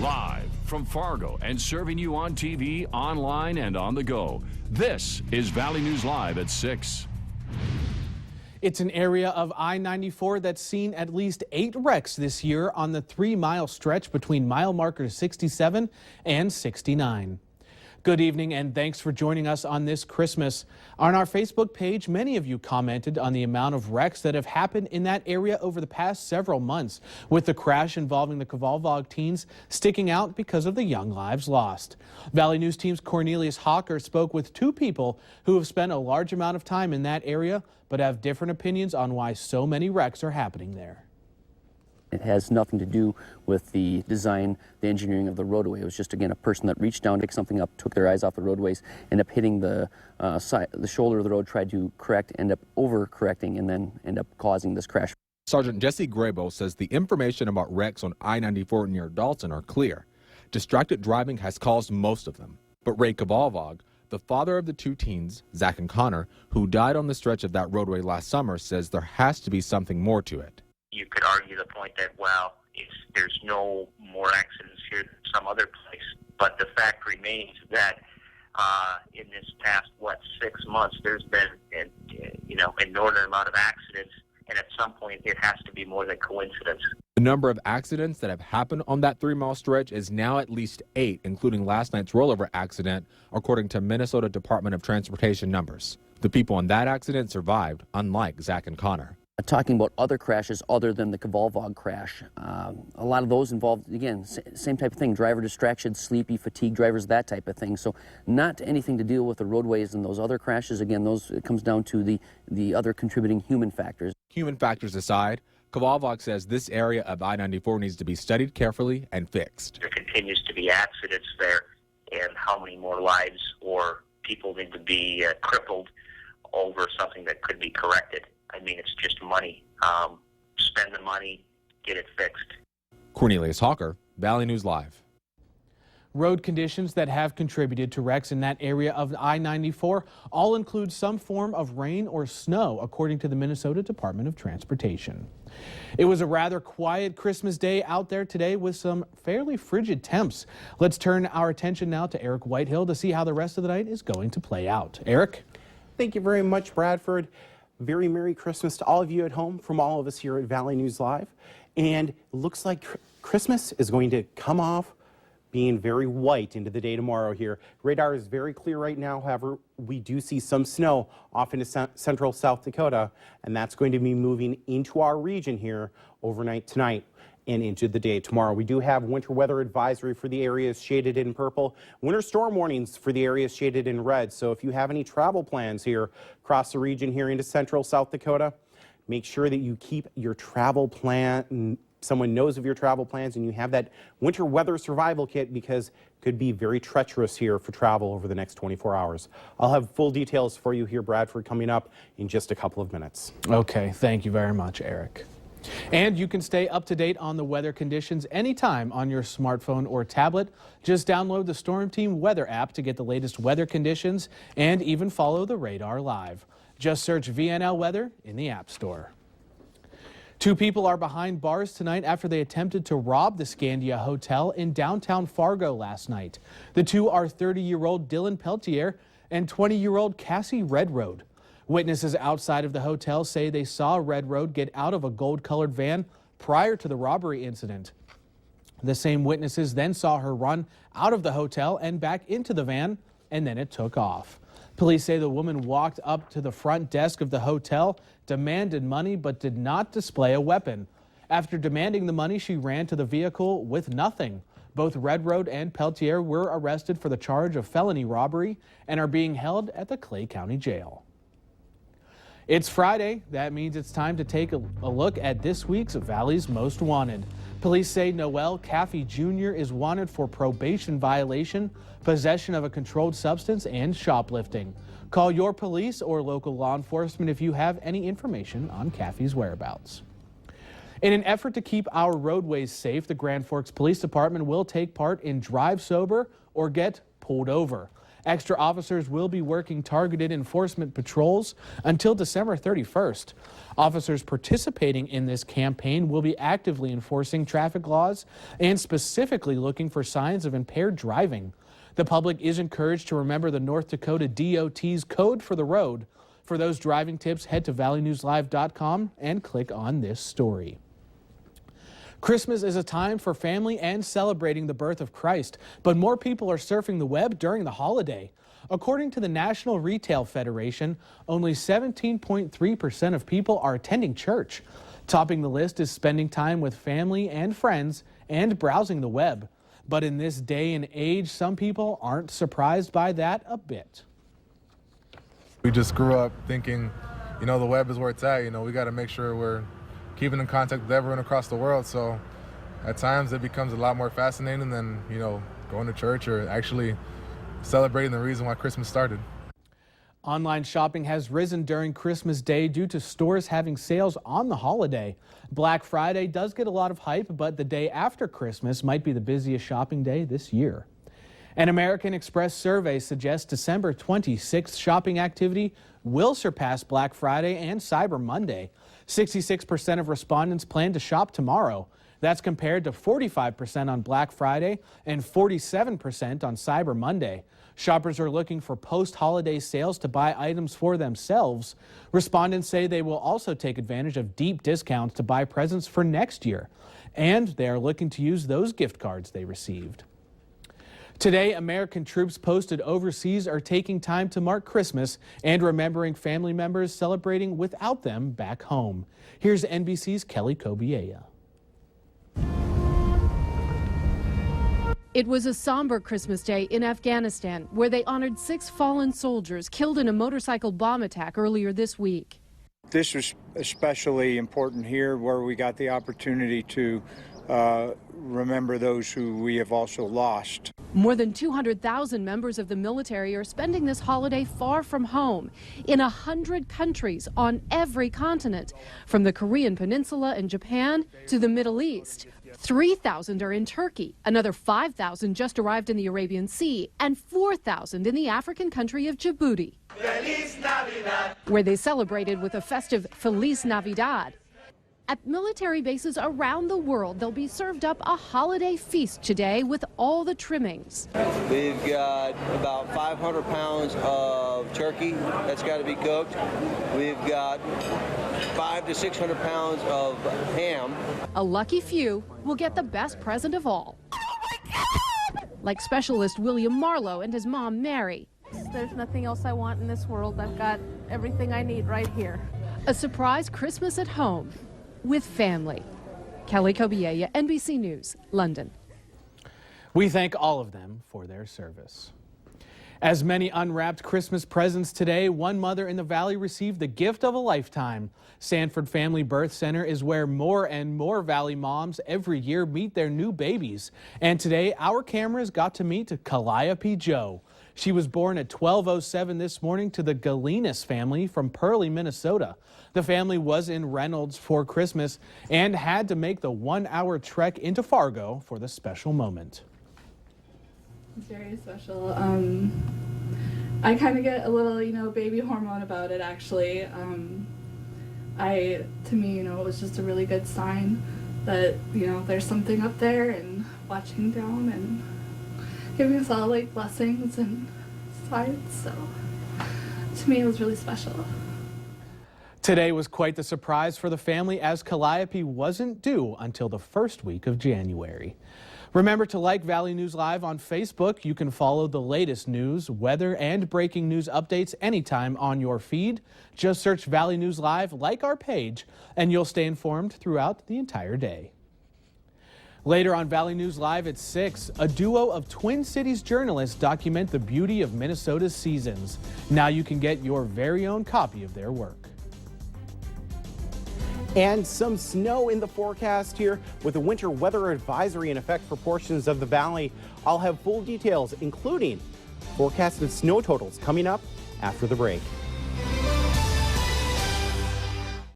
Live from Fargo and serving you on TV, online, and on the go. This is Valley News Live at 6. It's an area of I94 that's seen at least 8 wrecks this year on the 3-mile stretch between mile markers 67 and 69. Good evening and thanks for joining us on this Christmas. On our Facebook page, many of you commented on the amount of wrecks that have happened in that area over the past several months, with the crash involving the Kvalvog teens sticking out because of the young lives lost. Valley News Team's Cornelius Hawker spoke with 2 people who have spent a large amount of time in that area, but have different opinions on why so many wrecks are happening there. It has nothing to do with the design, the engineering of the roadway. It was just, again, a person that reached down, picked something up, took their eyes off the roadways, ended up hitting the shoulder of the road, tried to correct, end up over-correcting, and then end up causing this crash. Sergeant Jesse Grabo says the information about wrecks on I-94 near Dalton are clear. Distracted driving has caused most of them. But Ray Kvalvog, the father of the 2 teens, Zach and Connor, who died on the stretch of that roadway last summer, says there has to be something more to it. You could argue the point that, well, there's no more accidents here than some other place. But the fact remains that in this past, 6 months, there's been, an inordinate amount of accidents. And at some point, it has to be more than coincidence. The number of accidents that have happened on that 3-mile stretch is now at least 8, including last night's rollover accident, according to Minnesota Department of Transportation numbers. The people in that accident survived, unlike Zach and Connor. Talking about other crashes other than the Kvalvog crash, a lot of those involved, again, same type of thing, driver distraction, sleepy, fatigued drivers, that type of thing. So not anything to deal with the roadways and those other crashes. Again, it comes down to the other contributing human factors. Human factors aside, Kvalvog says this area of I-94 needs to be studied carefully and fixed. There continues to be accidents there, and how many more lives or people need to be crippled over something that could be corrected. I mean, it's just money. Spend the money, get it fixed. Cornelius Hawker, Valley News Live. Road conditions that have contributed to wrecks in that area of I-94 all include some form of rain or snow, according to the Minnesota Department of Transportation. It was a rather quiet Christmas day out there today with some fairly frigid temps. Let's turn our attention now to Eric Whitehill to see how the rest of the night is going to play out. Eric? Thank you very much, Bradford. Very Merry Christmas to all of you at home from all of us here at Valley News Live. And it looks like Christmas is going to come off being very white into the day tomorrow here. Radar is very clear right now. However, we do see some snow off into central South Dakota, and that's going to be moving into our region here overnight tonight and into the day tomorrow. We do have winter weather advisory for the areas shaded in purple, winter storm warnings for the areas shaded in red. So if you have any travel plans here across the region here into central South Dakota, make sure that you keep your travel plan, someone knows of your travel plans, and you have that winter weather survival kit, because it could be very treacherous here for travel over the next 24 hours. I'll have full details for you here, Bradford, coming up in just a couple of minutes. Okay, thank you very much, Eric. And you can stay up to date on the weather conditions anytime on your smartphone or tablet. Just download the Storm Team Weather app to get the latest weather conditions and even follow the radar live. Just search VNL Weather in the App Store. 2 people are behind bars tonight after they attempted to rob the Scandia Hotel in downtown Fargo last night. The 2 are 30-year-old Dylan Peltier and 20-year-old Cassie Redroad. Witnesses outside of the hotel say they saw Redroad get out of a gold-colored van prior to the robbery incident. The same witnesses then saw her run out of the hotel and back into the van, and then it took off. Police say the woman walked up to the front desk of the hotel, demanded money, but did not display a weapon. After demanding the money, she ran to the vehicle with nothing. Both Redroad and Peltier were arrested for the charge of felony robbery and are being held at the Clay County Jail. It's Friday. That means it's time to take a look at this week's Valley's Most Wanted. Police say Noel Caffey Jr. is wanted for probation violation, possession of a controlled substance, and shoplifting. Call your police or local law enforcement if you have any information on Caffey's whereabouts. In an effort to keep our roadways safe, the Grand Forks Police Department will take part in Drive Sober or Get Pulled Over. Extra officers will be working targeted enforcement patrols until December 31st. Officers participating in this campaign will be actively enforcing traffic laws and specifically looking for signs of impaired driving. The public is encouraged to remember the North Dakota DOT's code for the road. For those driving tips, head to valleynewslive.com and click on this story. Christmas is a time for family and celebrating the birth of Christ, but more people are surfing the web during the holiday. According to the National Retail Federation, only 17.3% of people are attending church. Topping the list is spending time with family and friends and browsing the web. But in this day and age, some people aren't surprised by that a bit. We just grew up thinking, the web is where it's at. We got to make sure we're keeping in contact with everyone across the world. So at times it becomes a lot more fascinating than, going to church or actually celebrating the reason why Christmas started. Online shopping has risen during Christmas Day due to stores having sales on the holiday. Black Friday does get a lot of hype, but the day after Christmas might be the busiest shopping day this year. An American Express survey suggests December 26th shopping activity will surpass Black Friday and Cyber Monday. 66% of respondents plan to shop tomorrow. That's compared to 45% on Black Friday and 47% on Cyber Monday. Shoppers are looking for post-holiday sales to buy items for themselves. Respondents say they will also take advantage of deep discounts to buy presents for next year. And they are looking to use those gift cards they received. Today, American troops posted overseas are taking time to mark Christmas and remembering family members celebrating without them back home. Here's NBC's Kelly Kobiella. It was a somber Christmas Day in Afghanistan, where they honored 6 fallen soldiers killed in a motorcycle bomb attack earlier this week. This was especially important here, where we got the opportunity to remember those who we have also lost. More than 200,000 members of the military are spending this holiday far from home, in 100 countries on every continent, from the Korean Peninsula and Japan to the Middle East. 3,000 are in Turkey, another 5,000 just arrived in the Arabian Sea, and 4,000 in the African country of Djibouti, where they celebrated with a festive Feliz Navidad. At military bases around the world, they'll be served up a holiday feast today with all the trimmings. We've got about 500 pounds of turkey that's got to be cooked. We've got 500 to 600 pounds of ham. A lucky few will get the best present of all. Oh my God! Like specialist William Marlowe and his mom, Mary. There's nothing else I want in this world. I've got everything I need right here. A surprise Christmas at home with family. Kelly Kobiella, NBC News, London. We thank all of them for their service. As many unwrapped Christmas presents today, one mother in the Valley received the gift of a lifetime. Sanford Family Birth Center is where more and more Valley moms every year meet their new babies. And today, our cameras got to meet Calliope Joe. She was born at 12:07 this morning to the Galinas family from Pearly, Minnesota. The family was in Reynolds for Christmas and had to make the 1-hour trek into Fargo for the special moment. It's very special. I kind of get a little, baby hormone about it, actually. To me, it was just a really good sign that, there's something up there and watching down and giving us all, blessings and signs. So, to me, it was really special. Today was quite the surprise for the family, as Calliope wasn't due until the first week of January. Remember to like Valley News Live on Facebook. You can follow the latest news, weather, and breaking news updates anytime on your feed. Just search Valley News Live, like our page, and you'll stay informed throughout the entire day. Later on Valley News Live at 6, a duo of Twin Cities journalists document the beauty of Minnesota's seasons. Now you can get your very own copy of their work. And some snow in the forecast here with a winter weather advisory in effect for portions of the valley. I'll have full details, including forecasted snow totals, coming up after the break.